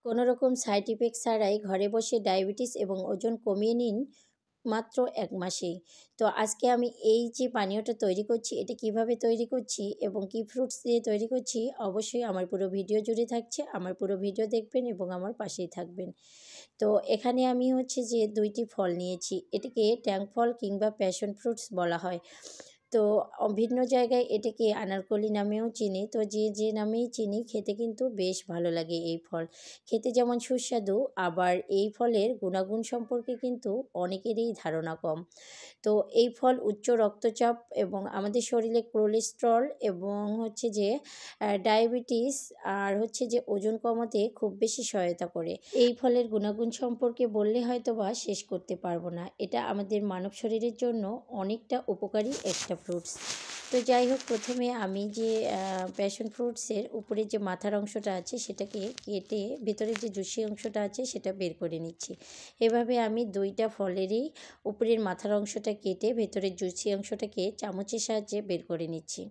কোনো রকম side effect ছাড়াই ঘরে বসে ডায়াবেটিস এবং ওজন কমিয়ে নিন মাত্র ১ মাসেই। তো আজকে আমি এই যে পানীয়টা তৈরি করছি, এটা কিভাবে তৈরি করছি এবং কি ফ্রুটস দিয়ে তৈরি করছি, অবশ্যই আমার পুরো ভিডিও জুড়ে থাকছে। আমার পুরো ভিডিও দেখবেন এবং আমার পাশেই থাকবেন। তো এখানে আমি হচ্ছে যে ২টি ফল নিয়েছি। এটাকে ট্যাং ফল কিংবা প্যাশন ফ্রুটস বলা হয়। তো ভিন্ন জায়গায় এটাকে আনারকলি নামেও চিনি। তো যে নামেই চিনি, খেতে কিন্তু বেশ ভালো লাগে এই ফল। খেতে যেমন সুস্বাদু, আবার এই ফলের গুণাগুণ সম্পর্কে কিন্তু অনেকেরই ধারণা কম। তো এই ফল উচ্চ রক্তচাপ এবং আমাদের শরীরে কোলেস্টেরল এবং হচ্ছে যে ডায়াবেটিস আর হচ্ছে যে ওজন কমাতে খুব বেশি সহায়তা করে। এই ফলের গুণাগুণ সম্পর্কে বললে হয়তোবা শেষ করতে পারবো না। এটা আমাদের মানব শরীরের জন্য অনেকটা উপকারী একটা ফ্রুটস। তো যাই হোক, প্রথমে আমি যে প্যাশন ফ্রুটসের উপরে যে মাথার অংশটা আছে সেটাকে কেটে ভেতরে যে জুসি অংশটা আছে সেটা বের করে নিচ্ছি। এভাবে আমি ২টা ফলেরই উপরের মাথার অংশটা কেটে ভেতরের জুসি অংশটাকে চামচের সাহায্যে বের করে নিচ্ছি।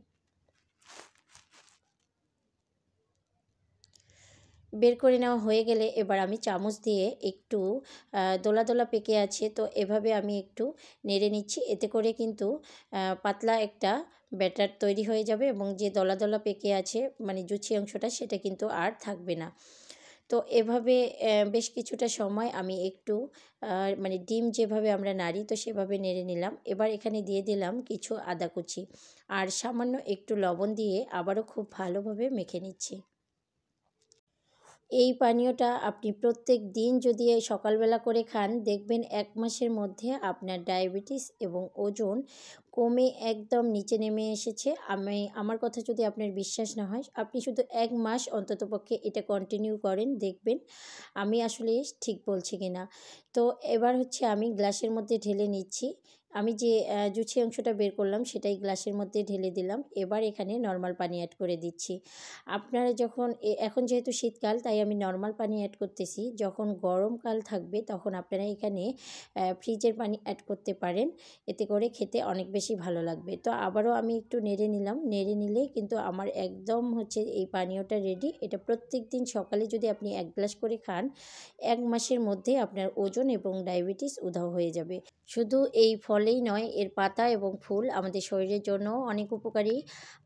বের করে নেওয়া হয়ে গেলে এবার আমি চামচ দিয়ে একটু দোলা দোলা পেকে আছে, তো এভাবে আমি একটু নেড়ে নিচ্ছি। এতে করে কিন্তু পাতলা একটা ব্যাটার তৈরি হয়ে যাবে এবং যে দলা দলা পেকে আছে মানে জুচি অংশটা সেটা কিন্তু আর থাকবে না। তো এভাবে বেশ কিছুটা সময় আমি একটু মানে ডিম যেভাবে আমরা নাড়ি তো সেভাবে নেড়ে নিলাম। এবার এখানে দিয়ে দিলাম কিছু আদা কুচি আর সামান্য একটু লবণ দিয়ে আবারও খুব ভালোভাবে মেখে নিচ্ছি। এই পানীয়টা আপনি প্রত্যেক দিন যদি এই সকালবেলা করে খান, দেখবেন ১ মাসের মধ্যে আপনার ডায়াবেটিস এবং ওজন কমে একদম নিচে নেমে এসেছে। আমার কথা যদি আপনার বিশ্বাস না হয়, আপনি শুধু ১ মাস অন্ততপক্ষে এটা কন্টিনিউ করেন, দেখবেন আমি আসলে ঠিক বলছি কিনা। তো এবার হচ্ছে আমি গ্লাসের মধ্যে ঢেলে নিচ্ছি। আমি যে জুছি অংশটা বের করলাম সেটাই গ্লাসের মধ্যে ঢেলে দিলাম। এবার এখানে নরমাল পানি অ্যাড করে দিচ্ছি। আপনারা যখন এখন যেহেতু শীতকাল তাই আমি নরমাল পানি অ্যাড করতেছি। যখন গরমকাল থাকবে তখন আপনারা এখানে ফ্রিজের পানি অ্যাড করতে পারেন। এতে করে খেতে অনেক বেশি ভালো লাগবে। তো আবারও আমি একটু নেড়ে নিলাম। নেড়ে নিলেই কিন্তু আমার একদম হচ্ছে এই পানীয়টা রেডি। এটা প্রত্যেকদিন সকালে যদি আপনি ১ গ্লাস করে খান, ১ মাসের মধ্যে আপনার ওজন এবং ডায়াবেটিস উধাও হয়ে যাবে। শুধু এই ফলেই নয়, এর পাতা এবং ফুল আমাদের শরীরের জন্যও অনেক উপকারী।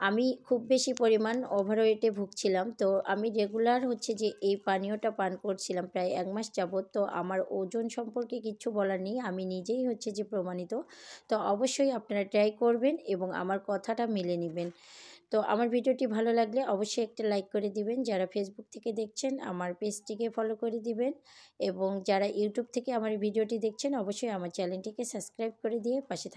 আমি খুব বেশি পরিমাণ ওভারওয়েটে ভুগছিলাম। তো আমি রেগুলার হচ্ছে যে এই পানীয়টা পান করছিলাম প্রায় ১ মাস যাবৎ। তো আমার ওজন সম্পর্কে কিচ্ছু বলার নেই। আমি নিজেই হচ্ছে যে প্রমাণিত। তো অবশ্যই আপনারা ট্রাই করবেন এবং আমার কথাটা মেনে নিবেন। তো আমার ভিডিওটি ভালো লাগলে অবশ্যই একটা লাইক করে দিবেন। যারা ফেসবুক থেকে দেখছেন আমার পেজটিকে ফলো করে দিবেন এবং যারা ইউটিউব থেকে আমার ভিডিওটি দেখছেন অবশ্যই আমার চ্যানেলটিকে সাবস্ক্রাইব করে দিয়ে পাশে